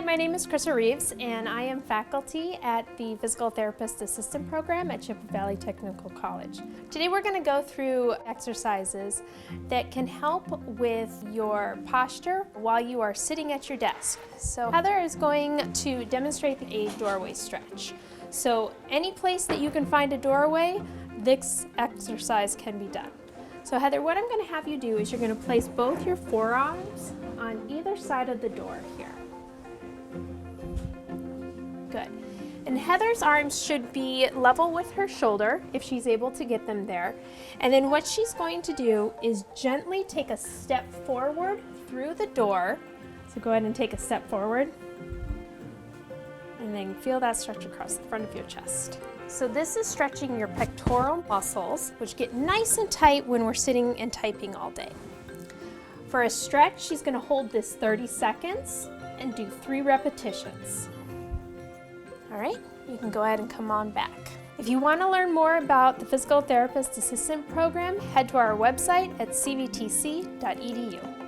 my name is Krista Reeves, and I am faculty at the Physical Therapist Assistant Program at Chippewa Valley Technical College. Today we're going to go through exercises that can help with your posture while you are sitting at your desk. So Heather is going to demonstrate a doorway stretch. So any place that you can find a doorway, this exercise can be done. So Heather, what I'm going to have you do is you're going to place both your forearms on either side of the door here. Good. And Heather's arms should be level with her shoulder if she's able to get them there. And then what she's going to do is gently take a step forward through the door. So go ahead and take a step forward. And then feel that stretch across the front of your chest. So this is stretching your pectoral muscles, which get nice and tight when we're sitting and typing all day. For a stretch, she's going to hold this 30 seconds and do 3 repetitions. All right, you can go ahead and come on back. If you want to learn more about the Physical Therapist Assistant Program, head to our website at cvtc.edu.